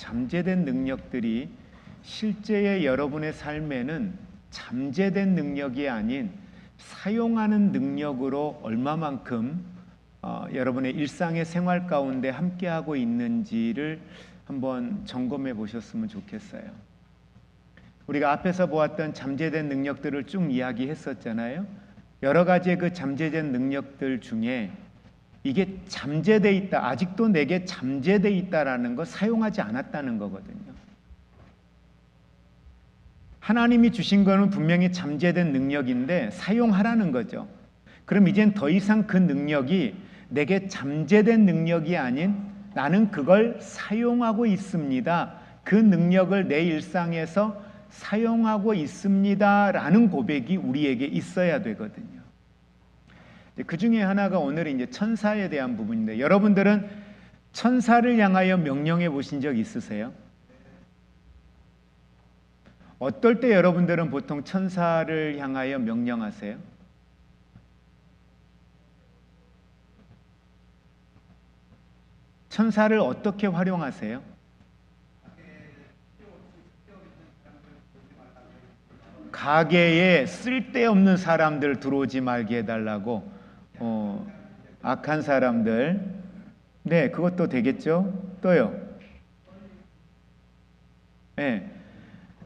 잠재된 능력들이 실제의 여러분의 삶에는 잠재된 능력이 아닌 사용하는 능력으로 얼마만큼 여러분의 일상의 생활 가운데 함께하고 있는지를 한번 점검해 보셨으면 좋겠어요. 우리가 앞에서 보았던 잠재된 능력들을 쭉 이야기했었잖아요. 여러 가지의 그 잠재된 능력들 중에 이게 잠재되어 있다, 아직도 내게 잠재되어 있다라는 거, 사용하지 않았다는 거거든요. 하나님이 주신 거는 분명히 잠재된 능력인데 사용하라는 거죠. 그럼 이젠 더 이상 그 능력이 내게 잠재된 능력이 아닌 나는 그걸 사용하고 있습니다. 그 능력을 내 일상에서 사용하고 있습니다라는 고백이 우리에게 있어야 되거든요. 그 중에 하나가 오늘 이제 천사에 대한 부분인데, 여러분들은 천사를 향하여 명령해 보신 적 있으세요? 어떨 때 여러분들은 보통 천사를 향하여 명령하세요? 천사를 어떻게 활용하세요? 가게에 쓸데없는 사람들 들어오지 말게 해달라고. 악한 사람들. 네, 그것도 되겠죠. 또요. 네,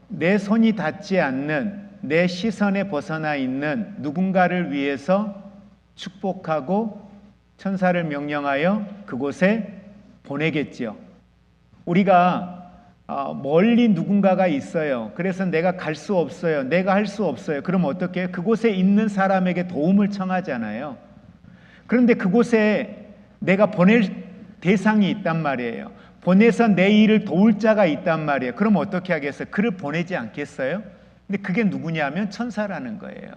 내 손이 닿지 않는, 내 시선에 벗어나 있는 누군가를 위해서 축복하고 천사를 명령하여 그곳에 보내겠지요. 우리가 멀리 누군가가 있어요. 그래서 내가 갈 수 없어요. 내가 할 수 없어요. 그럼 어떻게 해요? 그곳에 있는 사람에게 도움을 청하잖아요. 그런데 그곳에 내가 보낼 대상이 있단 말이에요. 보내서 내 일을 도울 자가 있단 말이에요. 그럼 어떻게 하겠어요? 그를 보내지 않겠어요? 근데 그게 누구냐면 천사라는 거예요.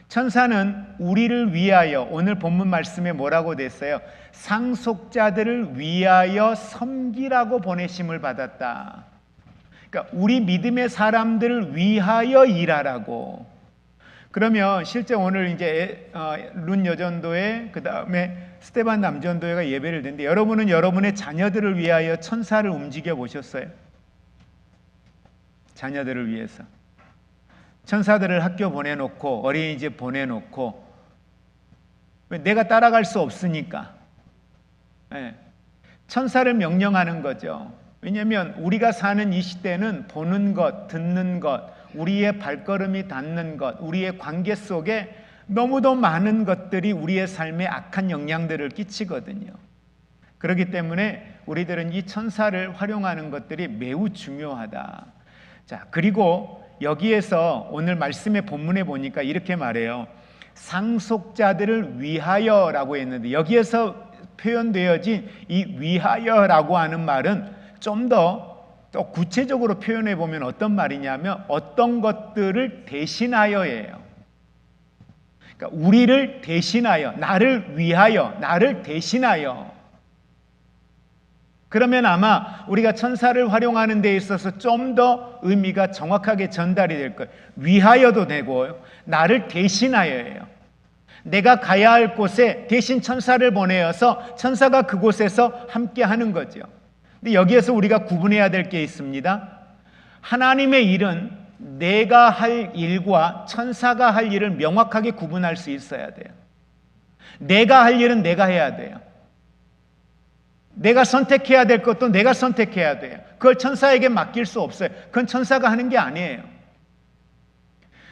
천사는 우리를 위하여, 오늘 본문 말씀에 뭐라고 됐어요? 상속자들을 위하여 섬기라고 보내심을 받았다. 그러니까 우리 믿음의 사람들을 위하여 일하라고. 그러면 실제 오늘 이제 룬 여전도회, 그 다음에 스테반 남전도회가 예배를 드는데, 여러분은 여러분의 자녀들을 위하여 천사를 움직여 보셨어요? 자녀들을 위해서 천사들을 학교 보내놓고 어린이집 보내놓고, 내가 따라갈 수 없으니까 천사를 명령하는 거죠. 왜냐하면 우리가 사는 이 시대는 보는 것, 듣는 것, 우리의 발걸음이 닿는 것, 우리의 관계 속에 너무도 많은 것들이 우리의 삶에 악한 영향들을 끼치거든요. 그렇기 때문에 우리들은 이 천사를 활용하는 것들이 매우 중요하다. 자, 그리고 여기에서 오늘 말씀의 본문에 보니까 이렇게 말해요. 상속자들을 위하여라고 했는데, 여기에서 표현되어진 이 위하여라고 하는 말은 좀 더 구체적으로 표현해 보면 어떤 말이냐면 어떤 것들을 대신하여예요. 그러니까 우리를 대신하여, 나를 위하여, 나를 대신하여. 그러면 아마 우리가 천사를 활용하는 데 있어서 좀 더 의미가 정확하게 전달이 될 거예요. 위하여도 되고 나를 대신하여예요. 내가 가야 할 곳에 대신 천사를 보내어서 천사가 그곳에서 함께 하는 거죠. 근데 여기에서 우리가 구분해야 될 게 있습니다. 하나님의 일은 내가 할 일과 천사가 할 일을 명확하게 구분할 수 있어야 돼요. 내가 할 일은 내가 해야 돼요. 내가 선택해야 될 것도 내가 선택해야 돼요. 그걸 천사에게 맡길 수 없어요. 그건 천사가 하는 게 아니에요.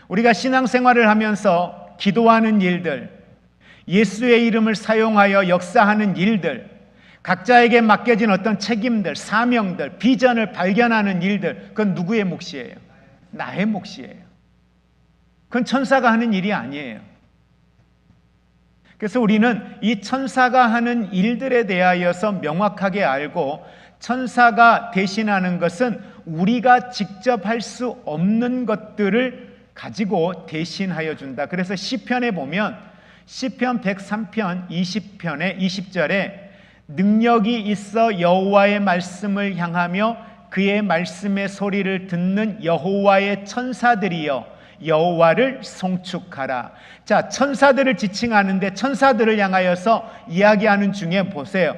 우리가 신앙생활을 하면서 기도하는 일들, 예수의 이름을 사용하여 역사하는 일들, 각자에게 맡겨진 어떤 책임들, 사명들, 비전을 발견하는 일들, 그건 누구의 몫이에요? 나의 몫이에요. 그건 천사가 하는 일이 아니에요. 그래서 우리는 이 천사가 하는 일들에 대하여서 명확하게 알고, 천사가 대신하는 것은 우리가 직접 할 수 없는 것들을 가지고 대신하여 준다. 그래서 시편에 보면 시편 103편 20편의 20절에 능력이 있어 여호와의 말씀을 향하며 그의 말씀의 소리를 듣는 여호와의 천사들이여 여호와를 송축하라. 자, 천사들을 지칭하는데 천사들을 향하여서 이야기하는 중에 보세요.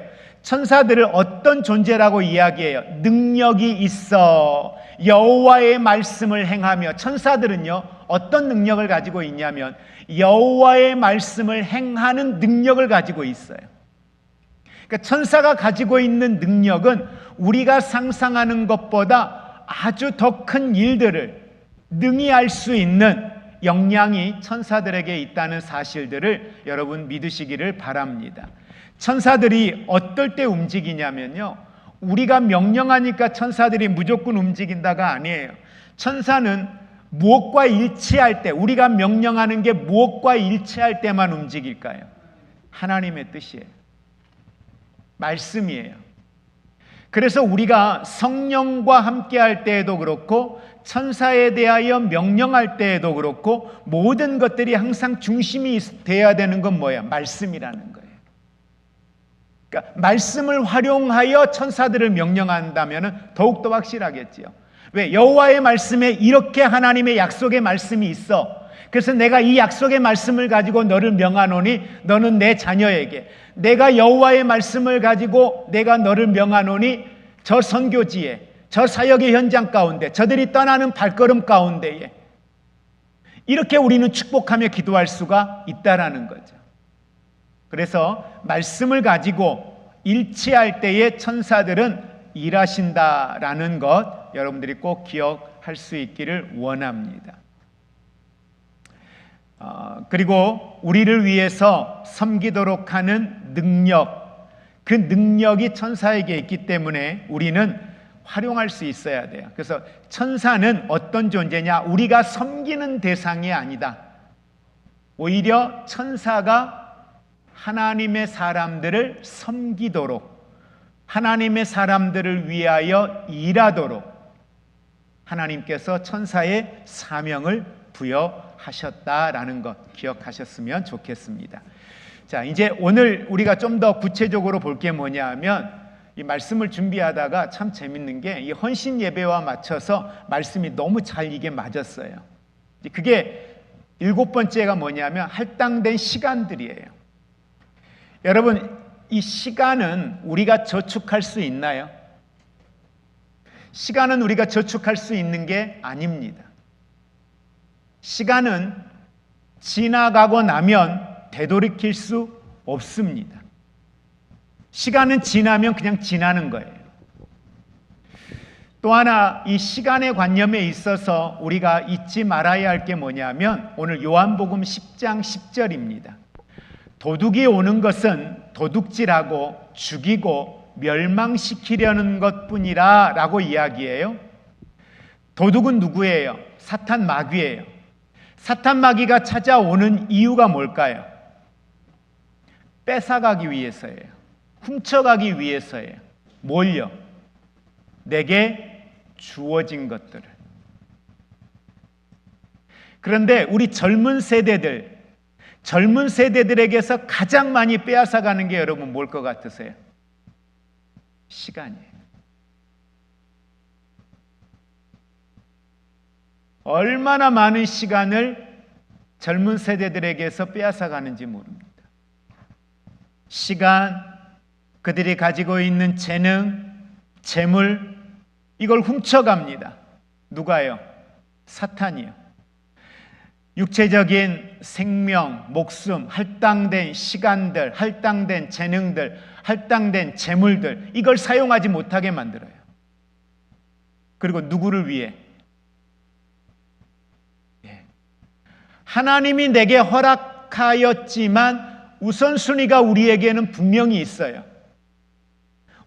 천사들을 어떤 존재라고 이야기해요? 능력이 있어 여호와의 말씀을 행하며. 천사들은요 어떤 능력을 가지고 있냐면 여호와의 말씀을 행하는 능력을 가지고 있어요. 그러니까 천사가 가지고 있는 능력은 우리가 상상하는 것보다 아주 더 큰 일들을 능히 할 수 있는 역량이 천사들에게 있다는 사실들을 여러분 믿으시기를 바랍니다. 천사들이 어떨 때 움직이냐면요, 우리가 명령하니까 천사들이 무조건 움직인다가 아니에요. 천사는 무엇과 일치할 때, 우리가 명령하는 게 무엇과 일치할 때만 움직일까요? 하나님의 뜻이에요. 말씀이에요. 그래서 우리가 성령과 함께 할 때에도 그렇고 천사에 대하여 명령할 때에도 그렇고 모든 것들이 항상 중심이 돼야 되는 건 뭐야? 말씀이라는 거예요. 그러니까 말씀을 활용하여 천사들을 명령한다면 더욱더 확실하겠지요. 왜? 여호와의 말씀에 이렇게 하나님의 약속의 말씀이 있어. 그래서 내가 이 약속의 말씀을 가지고 너를 명하노니 너는 내 자녀에게, 내가 여호와의 말씀을 가지고 내가 너를 명하노니 저 선교지에, 저 사역의 현장 가운데, 저들이 떠나는 발걸음 가운데에 이렇게 우리는 축복하며 기도할 수가 있다라는 거죠. 그래서 말씀을 가지고 일치할 때에 천사들은 일하신다라는 것 여러분들이 꼭 기억할 수 있기를 원합니다. 그리고 우리를 위해서 섬기도록 하는 능력, 그 능력이 천사에게 있기 때문에 우리는 활용할 수 있어야 돼요. 그래서 천사는 어떤 존재냐? 우리가 섬기는 대상이 아니다. 오히려 천사가 하나님의 사람들을 섬기도록, 하나님의 사람들을 위하여 일하도록 하나님께서 천사의 사명을 부여하셨다라는 것 기억하셨으면 좋겠습니다. 자, 이제 오늘 우리가 좀 더 구체적으로 볼 게 뭐냐 하면, 이 말씀을 준비하다가 참 재밌는 게 이 헌신 예배와 맞춰서 말씀이 너무 잘 이게 맞았어요. 그게 7번째가 뭐냐면 할당된 시간들이에요. 여러분, 이 시간은 우리가 저축할 수 있나요? 시간은 우리가 저축할 수 있는 게 아닙니다. 시간은 지나가고 나면 되돌이킬 수 없습니다. 시간은 지나면 그냥 지나는 거예요. 또 하나, 이 시간의 관념에 있어서 우리가 잊지 말아야 할 게 뭐냐면 오늘 요한복음 10장 10절입니다. 도둑이 오는 것은 도둑질하고 죽이고 멸망시키려는 것뿐이라 라고 이야기해요. 도둑은 누구예요? 사탄 마귀예요. 사탄 마귀가 찾아오는 이유가 뭘까요? 뺏어가기 위해서예요. 훔쳐가기 위해서예요. 뭘요? 내게 주어진 것들을. 그런데 우리 젊은 세대들에게서 가장 많이 빼앗아가는 게 여러분 뭘 것 같으세요? 시간이에요. 얼마나 많은 시간을 젊은 세대들에게서 빼앗아가는지 모릅니다. 시간, 그들이 가지고 있는 재능, 재물, 이걸 훔쳐갑니다. 누가요? 사탄이요. 육체적인 생명, 목숨, 할당된 시간들, 할당된 재능들, 할당된 재물들, 이걸 사용하지 못하게 만들어요. 그리고 누구를 위해? 하나님이 내게 허락하였지만 우선순위가 우리에게는 분명히 있어요.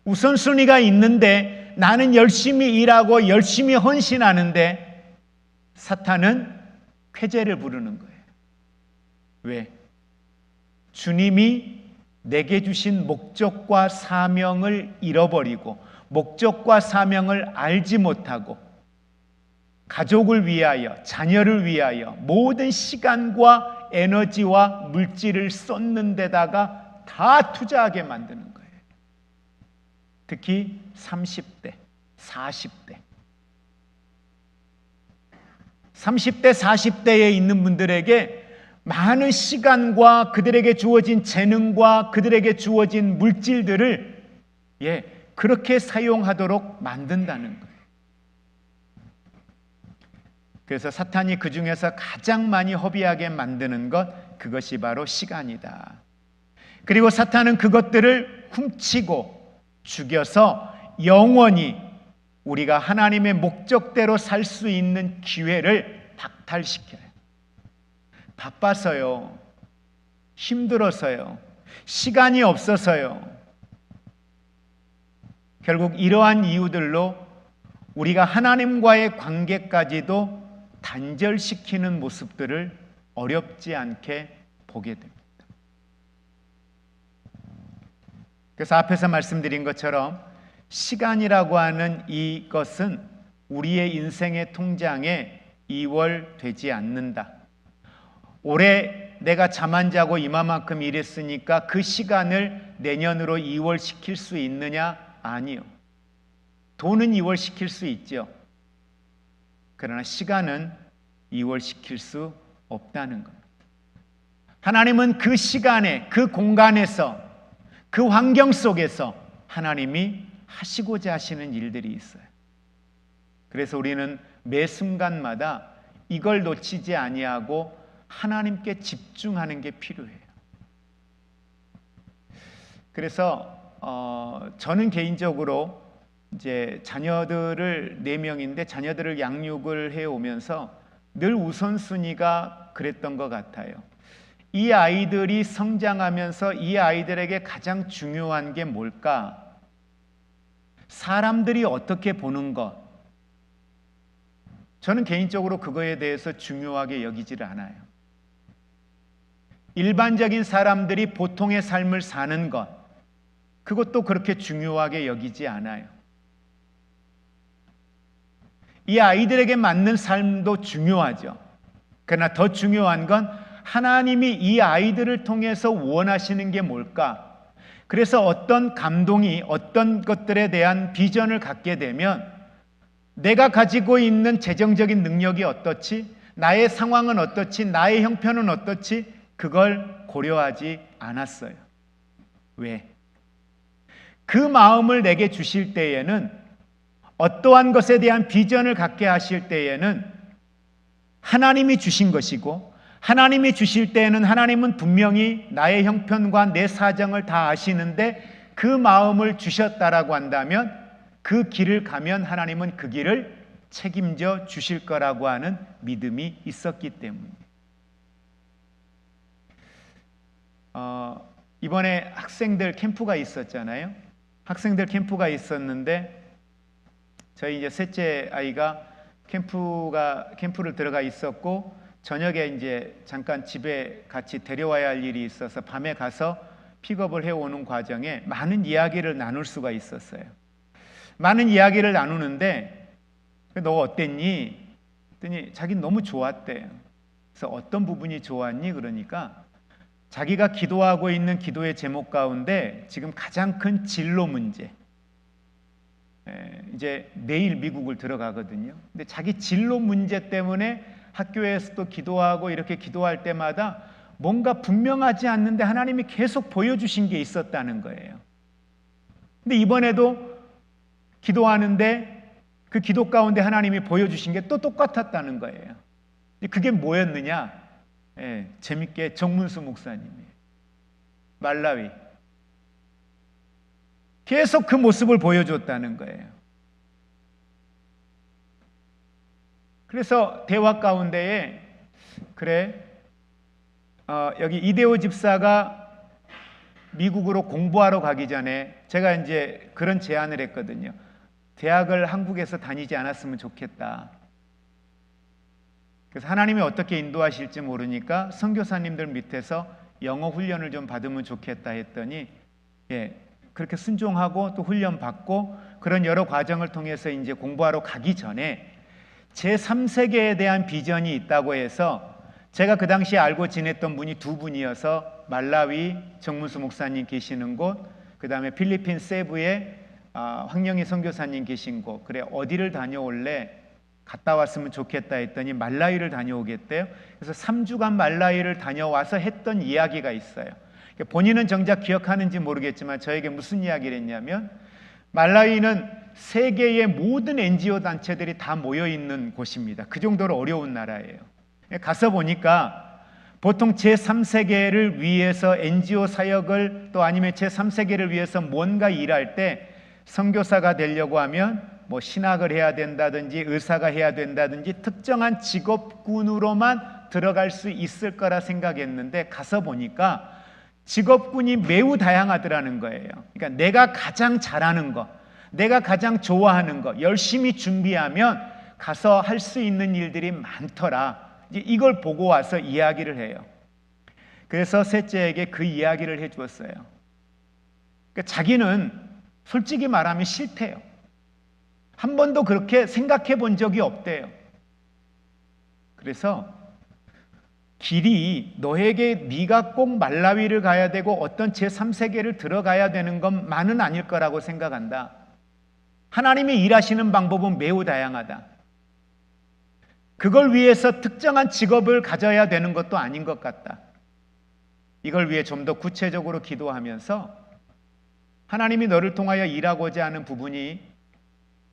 우선순위가 있는데 나는 열심히 일하고 열심히 헌신하는데 사탄은 쾌재를 부르는 거예요. 왜? 주님이 내게 주신 목적과 사명을 잃어버리고 목적과 사명을 알지 못하고 가족을 위하여, 자녀를 위하여 모든 시간과 에너지와 물질을 쏟는 데다가 다 투자하게 만드는 거예요. 특히 30대, 40대. 30대, 40대에 있는 분들에게 많은 시간과 그들에게 주어진 재능과 그들에게 주어진 물질들을 그렇게 사용하도록 만든다는 거예요. 그래서 사탄이 그 중에서 가장 많이 허비하게 만드는 것, 그것이 바로 시간이다. 그리고 사탄은 그것들을 훔치고 죽여서 영원히 우리가 하나님의 목적대로 살 수 있는 기회를 박탈시켜요. 바빠서요, 힘들어서요, 시간이 없어서요. 결국 이러한 이유들로 우리가 하나님과의 관계까지도 단절시키는 모습들을 어렵지 않게 보게 됩니다. 그래서 앞에서 말씀드린 것처럼 시간이라고 하는 이것은 우리의 인생의 통장에 이월되지 않는다. 올해 내가 잠 안 자고 이만큼 일했으니까 그 시간을 내년으로 이월시킬 수 있느냐? 아니요. 돈은 이월시킬 수 있죠. 그러나 시간은 이월시킬 수 없다는 겁니다. 하나님은 그 시간에, 그 공간에서, 그 환경 속에서 하나님이 하시고자 하시는 일들이 있어요. 그래서 우리는 매 순간마다 이걸 놓치지 아니하고 하나님께 집중하는 게 필요해요. 그래서 저는 개인적으로 이제 자녀들을 4명인데 자녀들을 양육을 해오면서 늘 우선순위가 그랬던 것 같아요. 이 아이들이 성장하면서 이 아이들에게 가장 중요한 게 뭘까? 사람들이 어떻게 보는 것. 저는 개인적으로 그거에 대해서 중요하게 여기지를 않아요. 일반적인 사람들이 보통의 삶을 사는 것, 그것도 그렇게 중요하게 여기지 않아요. 이 아이들에게 맞는 삶도 중요하죠. 그러나 더 중요한 건 하나님이 이 아이들을 통해서 원하시는 게 뭘까? 그래서 어떤 감동이, 어떤 것들에 대한 비전을 갖게 되면 내가 가지고 있는 재정적인 능력이 어떻지? 나의 상황은 어떻지? 나의 형편은 어떻지? 그걸 고려하지 않았어요. 왜? 그 마음을 내게 주실 때에는, 어떠한 것에 대한 비전을 갖게 하실 때에는 하나님이 주신 것이고, 하나님이 주실 때에는 하나님은 분명히 나의 형편과 내 사정을 다 아시는데 그 마음을 주셨다라고 한다면 그 길을 가면 하나님은 그 길을 책임져 주실 거라고 하는 믿음이 있었기 때문이에요. 이번에 학생들 캠프가 있었잖아요. 학생들 캠프가 있었는데 저희 이제 셋째 아이가 캠프를 들어가 있었고 저녁에 이제 잠깐 집에 같이 데려와야 할 일이 있어서 밤에 가서 픽업을 해오는 과정에 많은 이야기를 나눌 수가 있었어요. 많은 이야기를 나누는데 너 어땠니? 그랬더니 자기는 너무 좋았대요. 그래서 어떤 부분이 좋았니? 그러니까 자기가 기도하고 있는 기도의 제목 가운데 지금 가장 큰 진로 문제, 이제 내일 미국을 들어가거든요. 근데 자기 진로 문제 때문에 학교에서도 기도하고 이렇게 기도할 때마다 뭔가 분명하지 않는데 하나님이 계속 보여주신 게 있었다는 거예요. 근데 이번에도 기도하는데 그 기도 가운데 하나님이 보여주신 게 또 똑같았다는 거예요. 그게 뭐였느냐? 재밌게 정문수 목사님이에요. 말라위. 계속 그 모습을 보여줬다는 거예요. 그래서 대화 가운데에 그래, 여기 이대호 집사가 미국으로 공부하러 가기 전에 제가 이제 그런 제안을 했거든요. 대학을 한국에서 다니지 않았으면 좋겠다. 그래서 하나님이 어떻게 인도하실지 모르니까 선교사님들 밑에서 영어 훈련을 좀 받으면 좋겠다 했더니 그렇게 순종하고 또 훈련 받고 그런 여러 과정을 통해서 이제 공부하러 가기 전에 제3세계에 대한 비전이 있다고 해서 제가 그 당시에 알고 지냈던 분이 2분이어서 말라위 정문수 목사님 계시는 곳, 그 다음에 필리핀 세부에 황영희 선교사님 계신 곳, 그래 어디를 다녀올래? 갔다 왔으면 좋겠다 했더니 말라위를 다녀오겠대요. 그래서 3주간 말라위를 다녀와서 했던 이야기가 있어요. 본인은 정작 기억하는지 모르겠지만 저에게 무슨 이야기를 했냐면 말라위는 세계의 모든 NGO 단체들이 다 모여 있는 곳입니다. 그 정도로 어려운 나라예요. 가서 보니까 보통 제3세계를 위해서 NGO 사역을 또 아니면 제3세계를 위해서 뭔가 일할 때 선교사가 되려고 하면 뭐 신학을 해야 된다든지 의사가 해야 된다든지 특정한 직업군으로만 들어갈 수 있을 거라 생각했는데 가서 보니까 직업군이 매우 다양하더라는 거예요. 그러니까 내가 가장 잘하는 거, 내가 가장 좋아하는 거 열심히 준비하면 가서 할 수 있는 일들이 많더라. 이걸 보고 와서 이야기를 해요. 그래서 셋째에게 그 이야기를 해주었어요. 그러니까 자기는 솔직히 말하면 싫대요. 한 번도 그렇게 생각해 본 적이 없대요. 그래서 길이 너에게 네가 꼭 말라위를 가야 되고 어떤 제3세계를 들어가야 되는 것만은 아닐 거라고 생각한다. 하나님이 일하시는 방법은 매우 다양하다. 그걸 위해서 특정한 직업을 가져야 되는 것도 아닌 것 같다. 이걸 위해 좀 더 구체적으로 기도하면서 하나님이 너를 통하여 일하고자 하는 부분이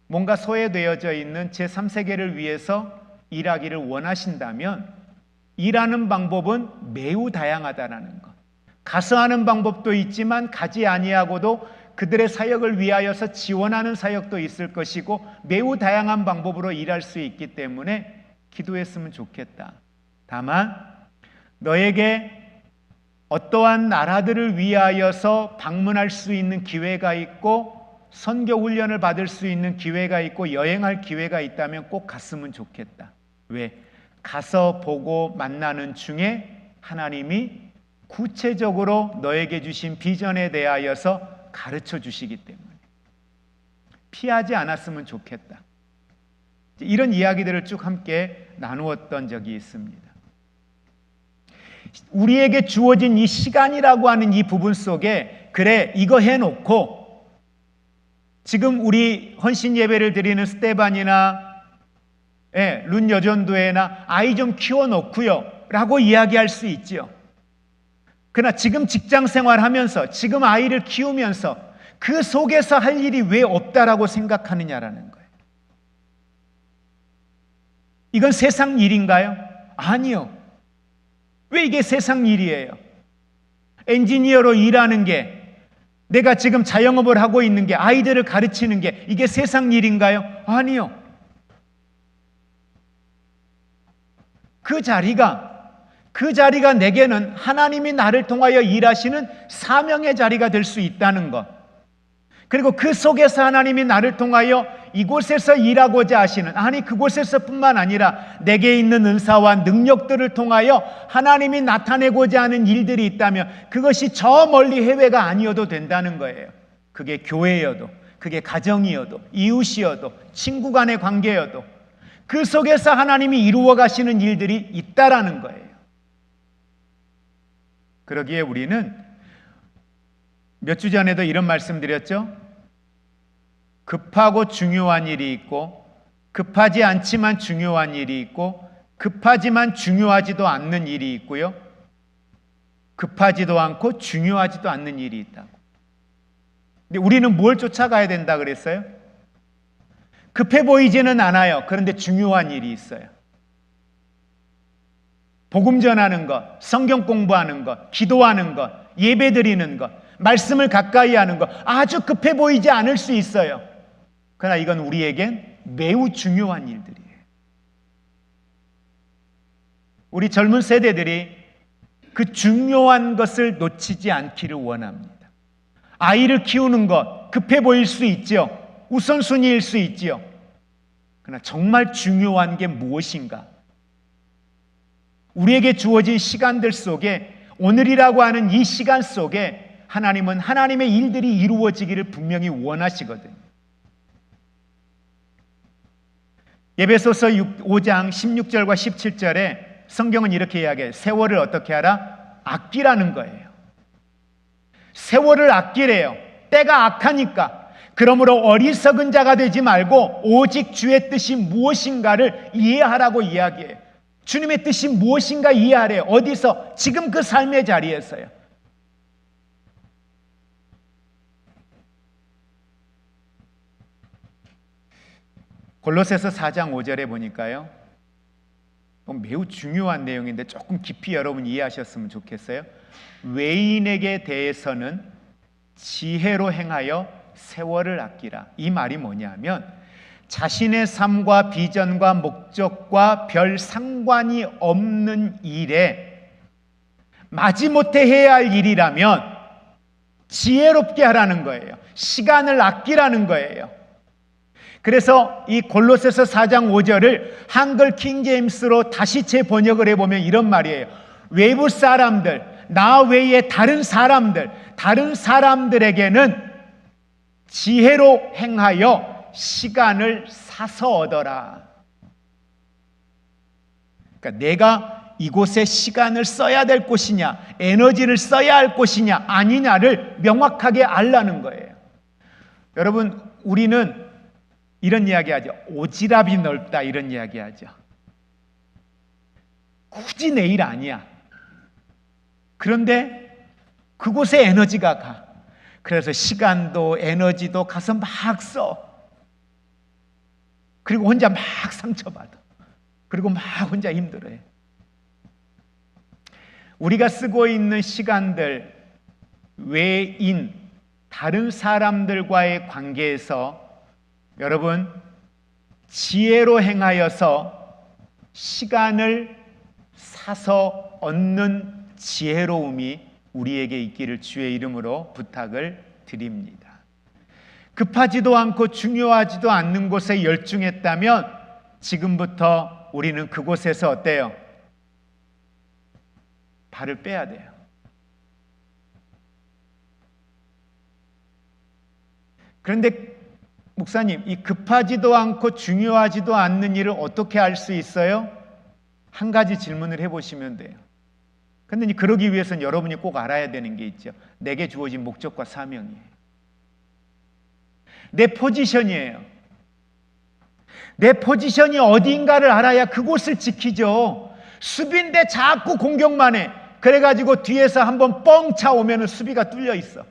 뭔가 소외되어져 있는 제3세계를 위해서 일하기를 원하신다면 일하는 방법은 매우 다양하다라는 것. 가서 하는 방법도 있지만 가지 아니하고도 그들의 사역을 위하여서 지원하는 사역도 있을 것이고 매우 다양한 방법으로 일할 수 있기 때문에 기도했으면 좋겠다. 다만 너에게 어떠한 나라들을 위하여서 방문할 수 있는 기회가 있고 선교 훈련을 받을 수 있는 기회가 있고 여행할 기회가 있다면 꼭 갔으면 좋겠다. 왜? 가서 보고 만나는 중에 하나님이 구체적으로 너에게 주신 비전에 대하여서 가르쳐 주시기 때문에 피하지 않았으면 좋겠다. 이런 이야기들을 쭉 함께 나누었던 적이 있습니다. 우리에게 주어진 이 시간이라고 하는 이 부분 속에 그래 이거 해놓고 지금 우리 헌신 예배를 드리는 스테반이나 룬 여전도회나 아이 좀 키워놓고요 라고 이야기할 수 있죠. 그러나 지금 직장 생활하면서 지금 아이를 키우면서 그 속에서 할 일이 왜 없다라고 생각하느냐라는 거예요. 이건 세상 일인가요? 아니요. 왜 이게 세상 일이에요? 엔지니어로 일하는 게 내가 지금 자영업을 하고 있는 게 아이들을 가르치는 게 이게 세상 일인가요? 아니요. 그 자리가 내게는 하나님이 나를 통하여 일하시는 사명의 자리가 될 수 있다는 것. 그리고 그 속에서 하나님이 나를 통하여 이곳에서 일하고자 하시는, 아니 그곳에서뿐만 아니라 내게 있는 은사와 능력들을 통하여 하나님이 나타내고자 하는 일들이 있다면 그것이 저 멀리 해외가 아니어도 된다는 거예요. 그게 교회여도, 그게 가정이어도, 이웃이어도, 친구 간의 관계여도 그 속에서 하나님이 이루어 가시는 일들이 있다라는 거예요. 그러기에 우리는 몇 주 전에도 이런 말씀 드렸죠. 급하고 중요한 일이 있고 급하지 않지만 중요한 일이 있고 급하지만 중요하지도 않는 일이 있고요. 급하지도 않고 중요하지도 않는 일이 있다고. 근데 우리는 뭘 쫓아가야 된다 그랬어요? 급해 보이지는 않아요. 그런데 중요한 일이 있어요. 복음 전하는 것, 성경 공부하는 것, 기도하는 것, 예배 드리는 것, 말씀을 가까이 하는 것 아주 급해 보이지 않을 수 있어요. 그러나 이건 우리에겐 매우 중요한 일들이에요. 우리 젊은 세대들이 그 중요한 것을 놓치지 않기를 원합니다. 아이를 키우는 것 급해 보일 수 있죠. 우선순위일 수 있죠. 그러나 정말 중요한 게 무엇인가? 우리에게 주어진 시간들 속에 오늘이라고 하는 이 시간 속에 하나님은 하나님의 일들이 이루어지기를 분명히 원하시거든요. 에베소서 5장 16절과 17절에 성경은 이렇게 이야기해요. 세월을 어떻게 하라? 아끼라는 거예요. 세월을 아끼래요. 때가 악하니까. 그러므로 어리석은 자가 되지 말고 오직 주의 뜻이 무엇인가를 이해하라고 이야기해요. 주님의 뜻이 무엇인가 이해하래요. 어디서? 지금 그 삶의 자리에서요. 골로새서 4장 5절에 보니까요, 매우 중요한 내용인데 조금 깊이 여러분 이해하셨으면 좋겠어요. 외인에게 대해서는 지혜로 행하여 세월을 아끼라. 이 말이 뭐냐면 자신의 삶과 비전과 목적과 별 상관이 없는 일에 마지못해 해야 할 일이라면 지혜롭게 하라는 거예요. 시간을 아끼라는 거예요. 그래서 이 골로새서 4장 5절을 한글 킹제임스로 다시 재번역을 해보면 이런 말이에요. 외부 사람들, 나 외에 다른 사람들에게는 지혜로 행하여 시간을 사서 얻어라. 그러니까 내가 이곳에 시간을 써야 될 곳이냐, 에너지를 써야 할 곳이냐 아니냐를 명확하게 알라는 거예요. 여러분, 우리는 이런 이야기 하죠. 오지랖이 넓다, 이런 이야기 하죠. 굳이 내일 아니야. 그런데 그곳에 에너지가 가. 그래서 시간도 에너지도 가서 막 써. 그리고 혼자 막 상처받아. 그리고 막 혼자 힘들어해. 우리가 쓰고 있는 시간들, 외인, 다른 사람들과의 관계에서 여러분, 지혜로 행하여서 시간을 사서 얻는 지혜로움이 우리에게 있기를 주의 이름으로 부탁을 드립니다. 급하지도 않고 중요하지도 않는 곳에 열중했다면 지금부터 우리는 그곳에서 어때요? 발을 빼야 돼요. 그런데 목사님, 이 급하지도 않고 중요하지도 않는 일을 어떻게 알 수 있어요? 한 가지 질문을 해보시면 돼요. 그런데 그러기 위해서는 여러분이 꼭 알아야 되는 게 있죠. 내게 주어진 목적과 사명이에요. 내 포지션이에요. 내 포지션이 어디인가를 알아야 그곳을 지키죠. 수비인데 자꾸 공격만 해. 그래가지고 뒤에서 한번 뻥 차오면 수비가 뚫려 있어.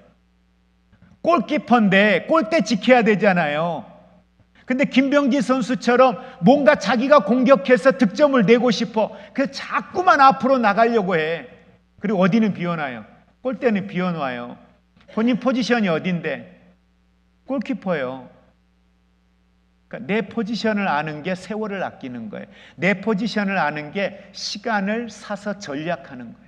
골키퍼인데 골대 지켜야 되잖아요. 근데 김병지 선수처럼 뭔가 자기가 공격해서 득점을 내고 싶어. 그래서 자꾸만 앞으로 나가려고 해. 그리고 어디는 비워놔요. 골대는 비워놔요. 본인 포지션이 어딘데? 골키퍼예요. 그러니까 내 포지션을 아는 게 세월을 아끼는 거예요. 내 포지션을 아는 게 시간을 사서 전략하는 거예요.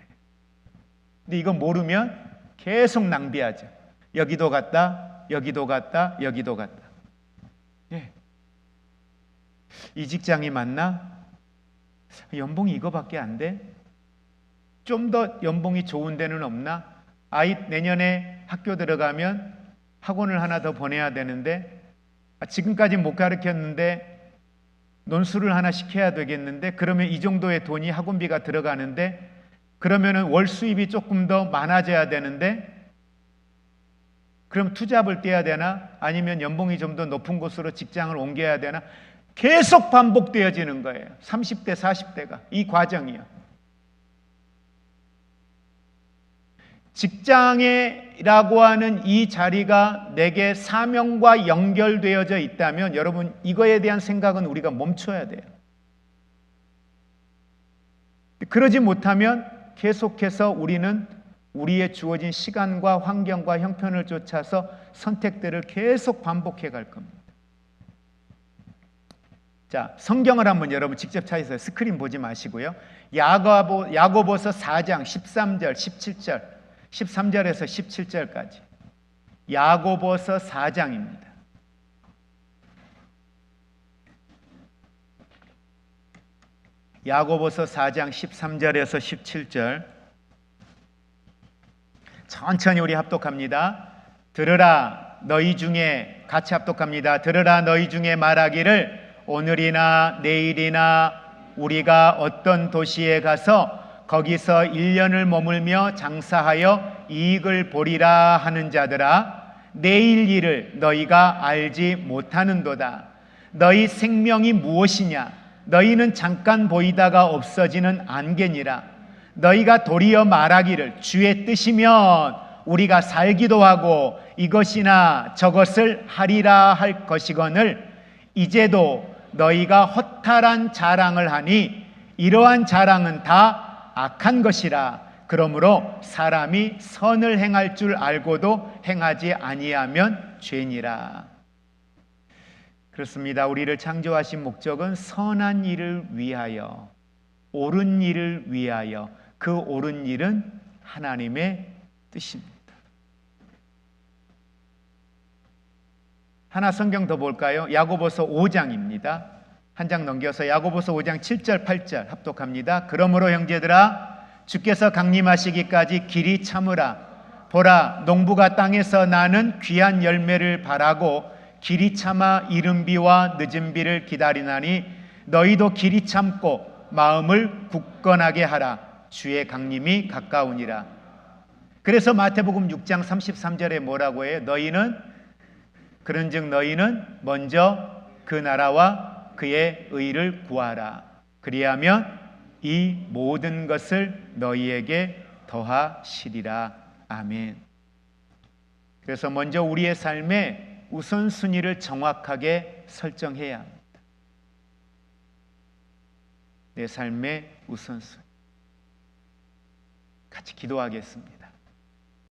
근데 이거 모르면 계속 낭비하죠. 여기도 갔다, 여기도 갔다, 여기도 갔다. 예. 이 직장이 맞나? 연봉이 이거밖에 안 돼? 좀 더 연봉이 좋은 데는 없나? 아이 내년에 학교 들어가면 학원을 하나 더 보내야 되는데 지금까지 못 가르쳤는데 논술을 하나 시켜야 되겠는데 그러면 이 정도의 돈이 학원비가 들어가는데 그러면은 월 수입이 조금 더 많아져야 되는데 그럼 투잡을 떼야 되나? 아니면 연봉이 좀 더 높은 곳으로 직장을 옮겨야 되나? 계속 반복되어지는 거예요. 30대, 40대가 이 과정이요. 직장이라고 하는 이 자리가 내게 사명과 연결되어져 있다면 여러분 이거에 대한 생각은 우리가 멈춰야 돼요. 그러지 못하면 계속해서 우리는 우리의 주어진 시간과 환경과 형편을 쫓아서 선택들을 계속 반복해 갈 겁니다. 자, 성경을 한번 여러분 직접 찾으세요. 스크린 보지 마시고요. 야고보서 4장 13절, 17절, 13절에서 17절까지. 야고보서 4장입니다. 야고보서 4장 13절에서 17절. 천천히 우리 합독합니다. 들으라 너희 중에 같이 합독합니다. 들으라 너희 중에 말하기를 오늘이나 내일이나 우리가 어떤 도시에 가서 거기서 1년을 머물며 장사하여 이익을 보리라 하는 자들아 내일 일을 너희가 알지 못하는도다. 너희 생명이 무엇이냐? 너희는 잠깐 보이다가 없어지는 안개니라. 너희가 도리어 말하기를 주의 뜻이면 우리가 살기도 하고 이것이나 저것을 하리라 할 것이거늘 이제도 너희가 허탈한 자랑을 하니 이러한 자랑은 다 악한 것이라. 그러므로 사람이 선을 행할 줄 알고도 행하지 아니하면 죄니라. 그렇습니다. 우리를 창조하신 목적은 선한 일을 위하여, 옳은 일을 위하여. 그 옳은 일은 하나님의 뜻입니다. 하나 성경 더 볼까요? 야고보서 5장입니다. 한 장 넘겨서 야고보서 5장 7절 8절 합독합니다. 그러므로 형제들아, 주께서 강림하시기까지 길이 참으라. 보라, 농부가 땅에서 나는 귀한 열매를 바라고 길이 참아 이른 비와 늦은 비를 기다리나니 너희도 길이 참고 마음을 굳건하게 하라. 주의 강림이 가까우니라. 그래서 마태복음 6장 33절에 뭐라고 해요? 그런즉 너희는 먼저 그 나라와 그의 의를 구하라. 그리하면 이 모든 것을 너희에게 더하시리라. 아멘. 그래서 먼저 우리의 삶에 우선순위를 정확하게 설정해야 합니다. 내 삶의 우선순위. 같이 기도하겠습니다.